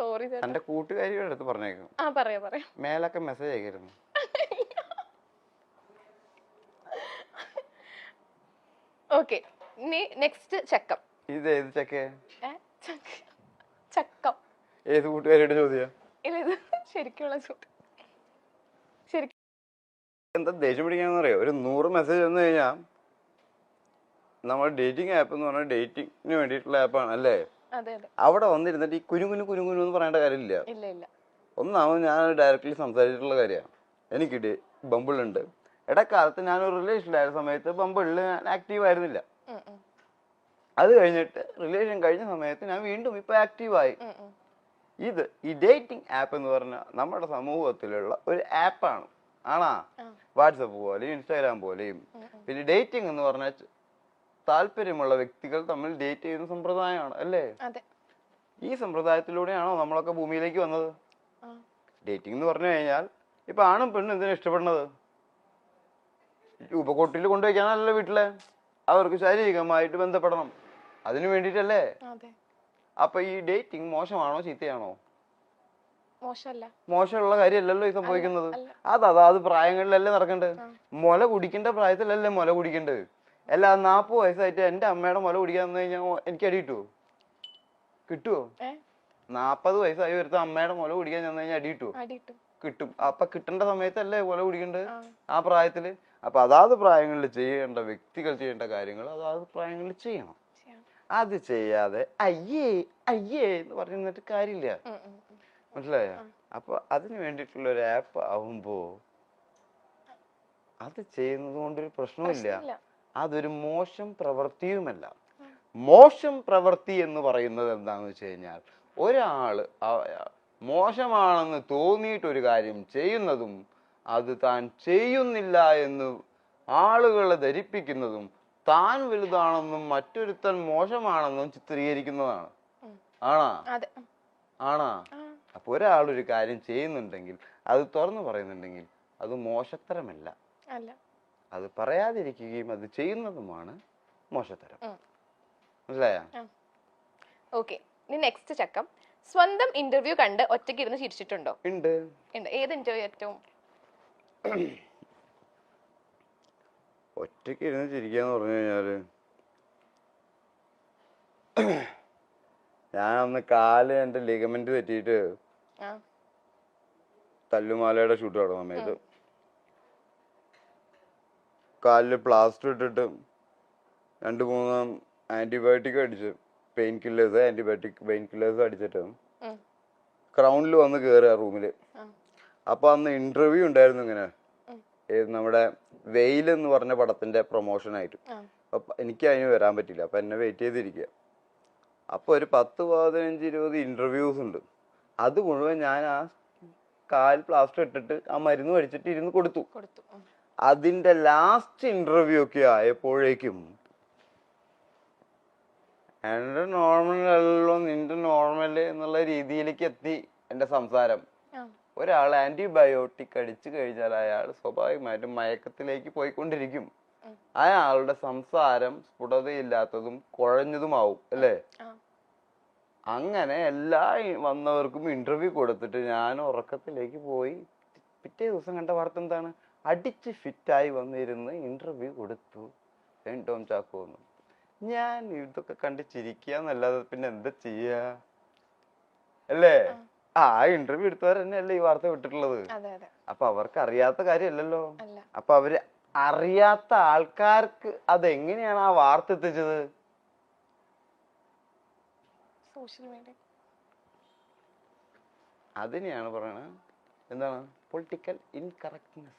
Sorry ചേട്ടാ. എന്റെ കൂട്ടുകാരിയുടെ അടുത്ത് പറഞ്ഞേക്കും. ആ പറയാ പറയാ. മേലൊക്കെ മെസ്സേജ് അയക്കരുന്നു. ഓക്കെ, ഇനി നെക്സ്റ്റ് ചക്കം. ഇത് ഏത് ചക്കേ? ചക്കം ഏത് കൂട്ടുകാരിയുടെ ചോദ്യം? ഇല്ല, ഇത് ശരിക്കുള്ള ചോദ്യം. ശരിക്കും എന്താ ദേഷ്യം പിടിക്കാന്ന് അറിയോ? ഒരു 100 മെസ്സേജ് വന്നു കഴിഞ്ഞാൽ നമ്മൾ ഡേറ്റിംഗ് ആപ്പ് എന്ന് പറഞ്ഞാൽ ഡേറ്റിങ്ങിന് വേണ്ടിയിട്ടുള്ള ആപ്പാണ് അല്ലേ? അതെ അതെ. അവിടെ വന്നിരുന്നിട്ട് ഈ കുനുകുനു കുനുകുനു എന്ന് പറയേണ്ട കാര്യമില്ല. ഇല്ല ഇല്ല. ഒന്നാമത് ഞാൻ ഡയറക്റ്റ്ലി സംസാരിച്ചിട്ടുള്ള കാര്യമാണ്. എനിക്ക് ബമ്പിൾ ഉണ്ട്. ഇടക്കാലത്ത് ഞാനൊരു റിലേഷനിലായ സമയത്ത് ബമ്പിളിൽ ഞാൻ ആക്റ്റീവ് ആയിരുന്നില്ല. അത് കഴിഞ്ഞിട്ട് റിലേഷൻ കഴിഞ്ഞ സമയത്ത് ഞാൻ വീണ്ടും ഇപ്പൊ ആക്റ്റീവായി. ഇത് ഈ ഡേറ്റിംഗ് ആപ്പ് എന്ന് പറഞ്ഞാൽ നമ്മുടെ സമൂഹത്തിലുള്ള ഒരു ആപ്പാണ്. ആണാ? വാട്സപ്പ് പോലെയും ഇൻസ്റ്റാഗ്രാം പോലെയും. പിന്നെ ഡേറ്റിംഗ് എന്ന് പറഞ്ഞാൽ താല്പര്യമുള്ള വ്യക്തികൾ തമ്മിൽ ഡേറ്റ് ചെയ്യുന്ന സമ്പ്രദായമാണ് അല്ലേ? ഈ സമ്പ്രദായത്തിലൂടെയാണോ നമ്മളൊക്കെ ഭൂമിയിലേക്ക് വന്നത്? ഡേറ്റിംഗ് എന്ന് പറഞ്ഞു കഴിഞ്ഞാൽ ഇപ്പൊ ആണും പെണ്ണും എന്തിനാ ഇഷ്ടപ്പെടുന്നത്? രൂപക്കൊട്ടിൽ കൊണ്ടുവയ്ക്കാനല്ലോ വീട്ടിലെ. അവർക്ക് ശാരീരികമായിട്ട് ബന്ധപ്പെടണം, അതിനു വേണ്ടിട്ടല്ലേ? അപ്പൊ ഈ ഡേറ്റിംഗ് മോശമാണോ ചീത്തയാണോ? മോശമുള്ള കാര്യമല്ലല്ലോ ഈ സംഭവിക്കുന്നത്. അത് പ്രായങ്ങളിലല്ലേ നടക്കേണ്ടത്. മുല കുടിക്കേണ്ട പ്രായത്തിലല്ലേ മുല കുടിക്കേണ്ടത്. അല്ല 40 വയസ്സായിട്ട് എന്റെ അമ്മയുടെ മുല കുടിക്കാൻ വന്നു കഴിഞ്ഞാൽ എനിക്ക് അടി കിട്ടുവോ? കിട്ടുവോ? 40 വയസ്സായി വരുത്ത അമ്മയുടെ മുല കുടിക്കാൻ ചെന്ന് കഴിഞ്ഞാൽ അടി കിട്ടുവോ? കിട്ടും. അപ്പൊ കിട്ടേണ്ട സമയത്തല്ലേ മുല കുടിക്കേണ്ടത്, ആ പ്രായത്തില്. അപ്പൊ അതാത് പ്രായങ്ങളിൽ ചെയ്യേണ്ട വ്യക്തികൾ ചെയ്യേണ്ട കാര്യങ്ങൾ അതാത് പ്രായങ്ങളിൽ ചെയ്യണം. അത് ചെയ്യാതെ അയ്യേ അയ്യേ എന്ന് പറഞ്ഞിട്ട് കാര്യമില്ല. മനസ്സിലായ? അപ്പൊ അതിന് വേണ്ടിയിട്ടുള്ള ഒരു ആപ്പ് ആവുമ്പോ അത് ചെയ്യുന്നത് കൊണ്ടൊരു പ്രശ്നമില്ല. അതൊരു മോശം പ്രവൃത്തിയുമല്ല. മോശം പ്രവൃത്തി എന്ന് പറയുന്നത് എന്താണെന്ന് വെച്ച് കഴിഞ്ഞാൽ ഒരാള് മോശമാണെന്ന് തോന്നിയിട്ടൊരു കാര്യം ചെയ്യുന്നതും അത് താൻ ചെയ്യുന്നില്ല എന്ന് ആളുകളെ ധരിപ്പിക്കുന്നതും താൻ വലുതാണെന്നും മറ്റൊരുത്തൻ മോശമാണെന്നും ചിത്രീകരിക്കുന്നതാണ്. ആണാ? അപ്പൊ ഒരാളൊരു കാര്യം ചെയ്യുന്നുണ്ടെങ്കിൽ അത് തുറന്നു പറയുന്നുണ്ടെങ്കിൽ അത് മോശത്തരമല്ല. അത് പറയാതിരിക്കുകയും അത് ചെയ്യുന്നതുമാണ് മോശത്തരം. മനസ്സിലായ? ഓക്കെ, ഇനി നെക്സ്റ്റ് ചക്കം. സ്വന്തം ഇന്റർവ്യൂ കണ്ട് ഒറ്റയ്ക്ക് ഇരുന്ന് ചിരിച്ചിട്ടുണ്ടോ? ഉണ്ട്. ഏത് ഇന്റർവ്യൂ ഏറ്റവും ഒറ്റയ്ക്ക് ഇരുന്ന് ചിരിക്കാന്ന് പറഞ്ഞു കഴിഞ്ഞാല് ഞാൻ അന്ന് കാല് എന്റെ ലിഗമെന്റ് തെറ്റിയിട്ട് തല്ലുമാലയുടെ ഷൂട്ട് നടന്ന സമയത്ത് കാലില് പ്ലാസ്റ്റർ ഇട്ടിട്ട് 2-3 ആന്റിബയോട്ടിക് അടിച്ച് പെയിൻ കില്ലേഴ്സ് അടിച്ചിട്ട് ക്രൗണിൽ വന്ന് കയറുക റൂമില്. അപ്പൊ അന്ന് ഇന്റർവ്യൂ ഉണ്ടായിരുന്നു. ഇങ്ങനെ നമ്മുടെ വെയിൽ എന്ന് പറഞ്ഞ പടത്തിന്റെ പ്രൊമോഷൻ ആയിട്ട്. അപ്പൊ എനിക്ക് അതിന് വരാൻ പറ്റില്ല. അപ്പൊ എന്നെ വെയിറ്റ് ചെയ്തിരിക്കുക. അപ്പൊ ഒരു 10-15-20 ഇന്റർവ്യൂസ് ഉണ്ട്. അത് മുഴുവൻ ഞാൻ ആ കാൽ പ്ലാസ്റ്റർ ഇട്ടിട്ട് ആ മരുന്ന് കഴിച്ചിട്ട് ഇരുന്ന് കൊടുത്തു. അതിന്റെ ലാസ്റ്റ് ഇന്റർവ്യൂ ഒക്കെ ആയപ്പോഴേക്കും എന്റെ നോർമലല്ലോ നിന്റെ നോർമല് എന്നുള്ള രീതിയിലേക്ക് എത്തി എന്റെ സംസാരം. ഒരാൾ ആന്റിബയോട്ടിക് അടിച്ചു കഴിഞ്ഞാൽ അയാൾ സ്വാഭാവികമായിട്ടും മയക്കത്തിലേക്ക് പോയിക്കൊണ്ടിരിക്കും. അയാളുടെ സംസാരം സ്ഫുടതയില്ലാത്തതും കുഴഞ്ഞതുമാവും അല്ലേ? അങ്ങനെ എല്ലാ വന്നവർക്കും ഇന്റർവ്യൂ കൊടുത്തിട്ട് ഞാൻ ഉറക്കത്തിലേക്ക് പോയി. പിറ്റേ ദിവസം കണ്ട വാർത്ത എന്താണ്? അടിച്ച് ഫിറ്റായി വന്നിരുന്ന് ഇന്റർവ്യൂ കൊടുത്തു ടോം ചാക്കോ എന്ന്. ഞാൻ ഇതൊക്കെ കണ്ട് ചിരിക്കാന്നല്ലാതെ പിന്നെ എന്താ ചെയ്യാ അല്ലേ? ആ ഇന്റർവ്യൂ എടുത്തവർ തന്നെയല്ലേ ഈ വാർത്ത വിട്ടിട്ടുള്ളത്. അപ്പൊ അവർക്ക് അറിയാത്ത കാര്യമല്ലല്ലോ. അപ്പൊ അവര് അറിയാത്ത ആൾക്കാർക്ക് അതെങ്ങനെയാണ് ആ വാർത്ത എത്തിച്ചത്? അതിനെയാണ് പറയണത് എന്താണ് പൊളിറ്റിക്കൽ ഇൻകറക്റ്റ്നെസ്.